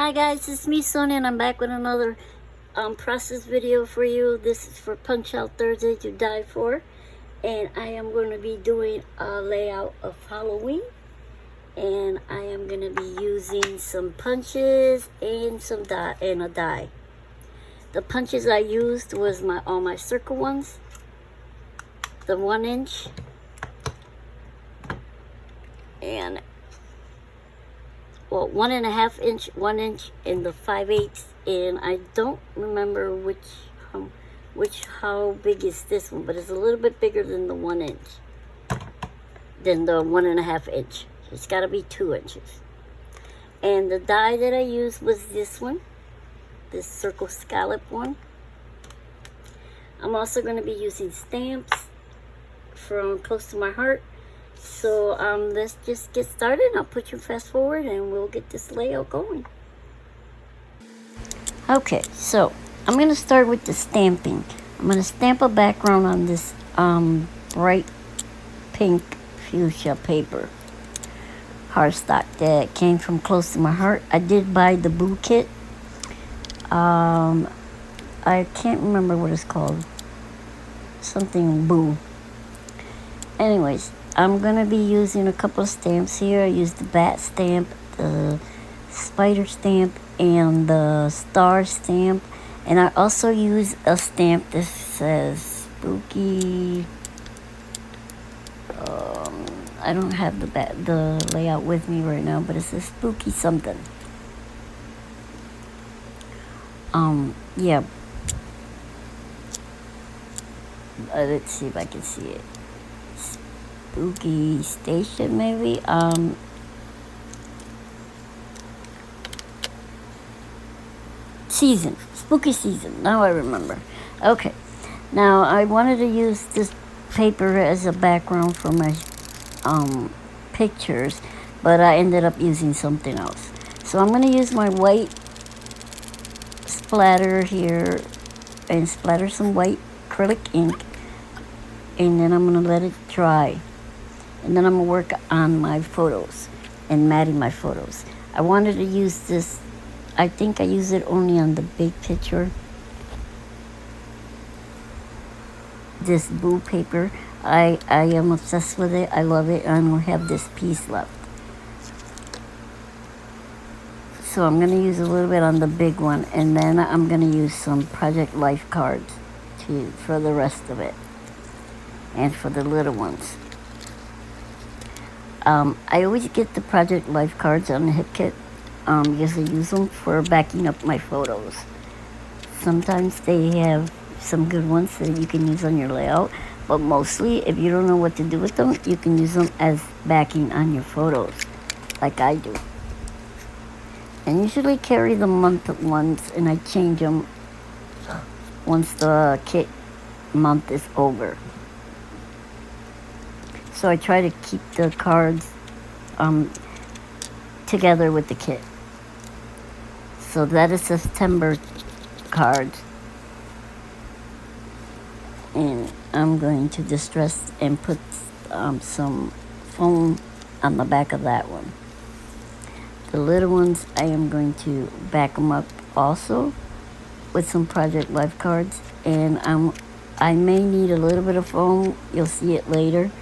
Hi guys, it's me Sonia and I'm back with another process video for you. This is for Punch Out Thursday to Die For, and I am going to be doing a layout of Halloween, and I am going to be using some punches and some die and a die. The punches I used was all my circle ones, the 1 inch, and 1.5 inch, 1 inch, and the 5/8, and I don't remember how big is this one, but it's a little bit bigger than the 1 inch, than the 1.5 inch. It's got to be 2 inches. And the die that I used was this one, this circle scallop one. I'm also going to be using stamps from Close to My Heart. So let's just get started. I'll put you fast forward and we'll get this layout going. Okay, so I'm going to start with the stamping. I'm going to stamp a background on this bright pink fuchsia paper cardstock that came from Close to My Heart. I did buy the Boo kit. I can't remember what it's called. Something Boo. Anyways, I'm going to be using a couple of stamps here. I used the bat stamp, the spider stamp, and the star stamp. And I also use a stamp that says spooky. I don't have the layout with me right now, but it says spooky something. Yeah. Let's see if I can see it. Spooky Station, maybe. Season. Spooky Season. Now I remember. Okay. Now I wanted to use this paper as a background for my pictures, but I ended up using something else. So I'm going to use my white splatter here and splatter some white acrylic ink, and then I'm going to let it dry. And then I'm going to work on my photos and matting my photos. I wanted to use this, I think I use it only on the big picture. This Boo paper. I am obsessed with it. I love it. I don't have this piece left. So I'm going to use a little bit on the big one. And then I'm going to use some Project Life cards for the rest of it. And for the little ones. I always get the Project Life cards on the hip kit because I use them for backing up my photos. Sometimes they have some good ones that you can use on your layout, but mostly if you don't know what to do with them, you can use them as backing on your photos, like I do. And usually carry the month ones, and I change them once the kit month is over. So I try to keep the cards together with the kit. So that is September cards. And I'm going to distress and put some foam on the back of that one. The little ones, I am going to back them up also with some Project Life cards. And I may need a little bit of foam. You'll see it later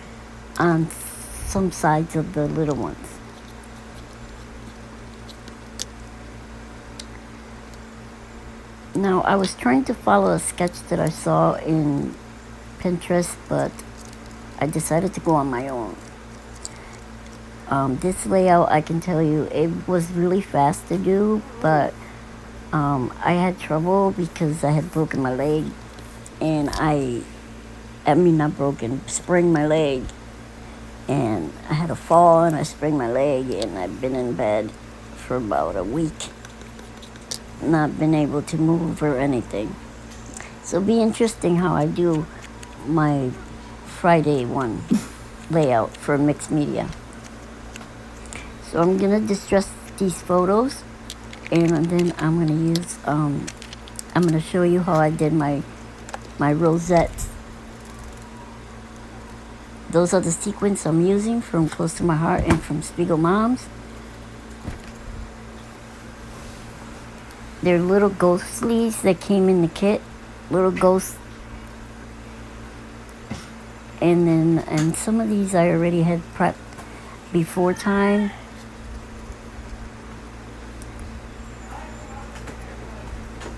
on some sides of the little ones. Now, I was trying to follow a sketch that I saw in Pinterest, but I decided to go on my own. This layout, I can tell you, it was really fast to do, but I had trouble because I had broken my leg, and sprained my leg. And I had a fall and I sprained my leg, and I've been in bed for about a week. Not been able to move or anything. So it'll be interesting how I do my Friday one layout for mixed media. So I'm going to distress these photos, and then I'm going to use, I'm going to show you how I did my rosettes. Those are the sequins I'm using from Close to My Heart and from Spiegel Moms. they're little ghost leaves that came in the kit, little ghosts. And some of these I already had prepped before time.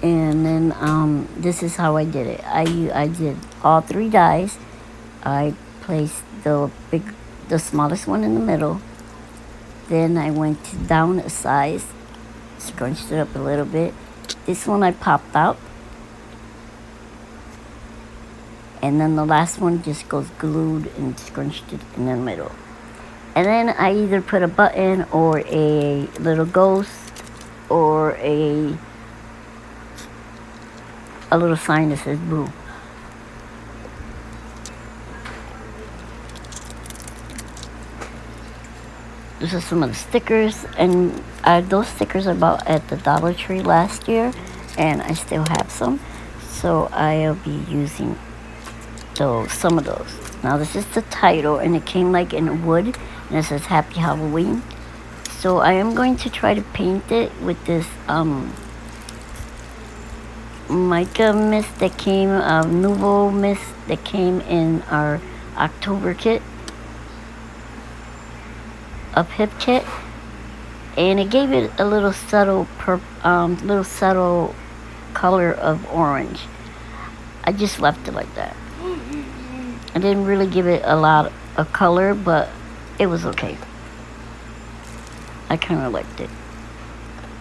And then this is how I did it. I did all 3 dies. I placed the smallest one in the middle. Then I went down a size, scrunched it up a little bit. This one I popped out. And then the last one just goes glued and scrunched it in the middle. And then I either put a button or a little ghost or a little sign that says boo. This is some of the stickers, and those stickers I bought at the Dollar Tree last year, and I still have some, so I'll be using some of those. Now this is the title, and it came like in wood, and it says Happy Halloween. So I am going to try to paint it with this mica mist that came, Nouveau mist that came in our October kit, up hip kit, and it gave it a little subtle color of orange. I just left it like that. I didn't really give it a lot of color, but it was okay. I kind of liked it.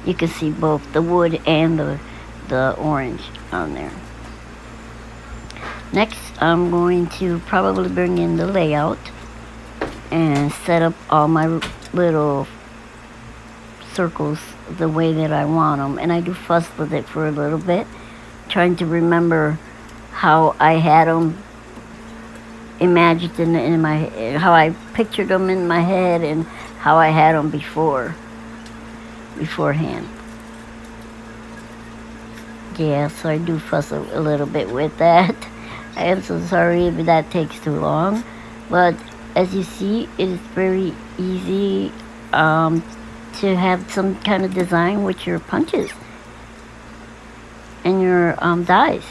You can see both the wood and the orange on there. Next, I'm going to probably bring in the layout and set up all my little circles the way that I want them. And I do fuss with it for a little bit, trying to remember how I had them imagined in my head, how I pictured them in my head, and how I had them beforehand. Yeah, so I do fuss a little bit with that. I am so sorry if that takes too long, but as you see, it is very easy to have some kind of design with your punches and your dies.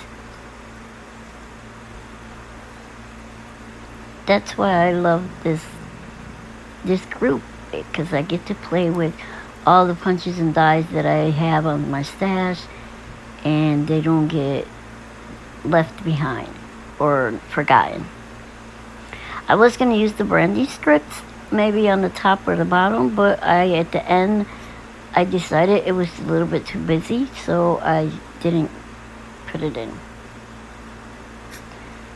That's why I love this group, because I get to play with all the punches and dies that I have on my stash, and they don't get left behind or forgotten. I was going to use the brandy strips maybe on the top or the bottom, but at the end I decided it was a little bit too busy, so I didn't put it in.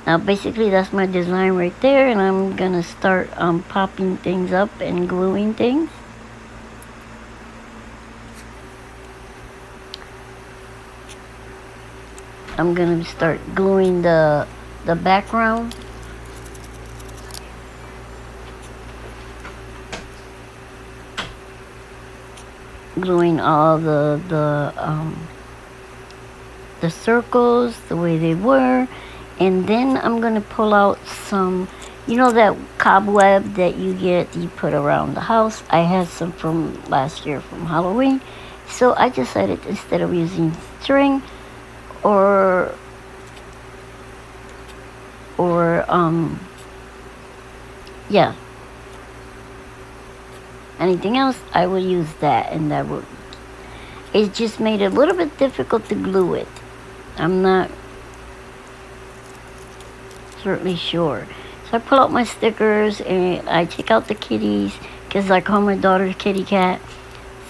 Now basically that's my design right there, and I'm going to start popping things up and gluing things. I'm going to start gluing the background. Gluing all the circles the way they were, and then I'm going to pull out some, you know, that cobweb that you put around the house. I had some from last year from Halloween, so I decided instead of using string or anything else, I will use that, and that would, it just made it a little bit difficult to glue it. I'm not certainly sure. So I pull out my stickers and I take out the kitties, because I call my daughter Kitty Cat.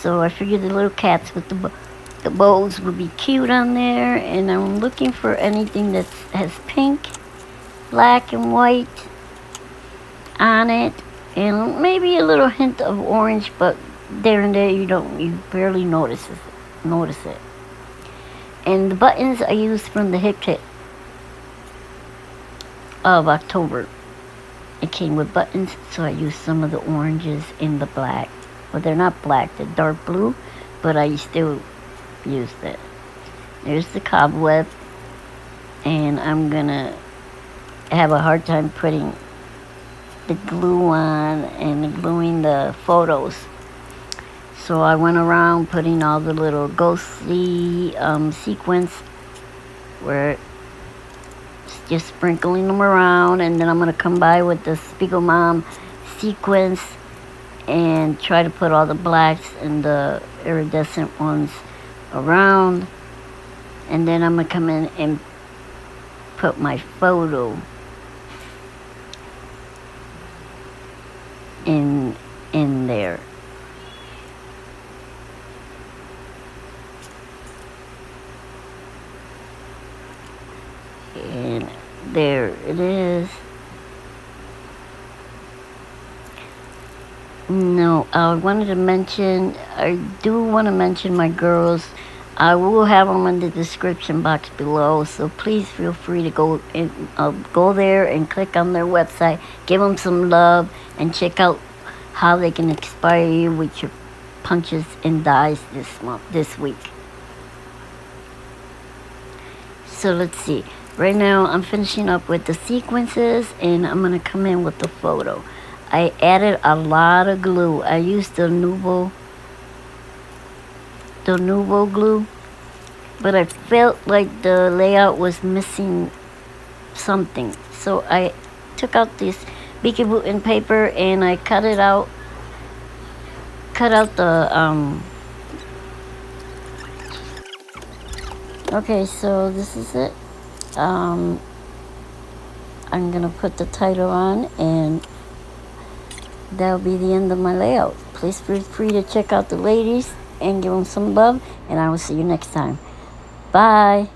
So I figured the little cats with the bows would be cute on there, and I'm looking for anything that has pink, black, and white on it, and maybe a little hint of orange, but there and there you barely notice it. And the buttons I used from the hip kit of October. It came with buttons, so I used some of the oranges in the black. Well, they're not black, they're dark blue, but I still used it. There's the cobweb, and I'm gonna have a hard time putting the glue on and gluing the photos. So I went around putting all the little ghostly sequins where just sprinkling them around, and then I'm going to come by with the Spiegel Mom sequins and try to put all the blacks and the iridescent ones around, and then I'm going to come in and put my photo in there. And there it is. No, I do want to mention my girls. I will have them in the description box below, so please feel free to go there and click on their website, give them some love, and check out how they can inspire you with your punches and dies this week. So let's see. Right now I'm finishing up with the sequences, and I'm going to come in with the photo. I added a lot of glue. I used the Nuvo glue, but I felt like the layout was missing something. So I took out this Beaky Wooten paper and I cut out the okay, so this is it. I'm gonna put the title on, and that'll be the end of my layout. Please feel free to check out the ladies and give them some love, and I will see you next time. Bye.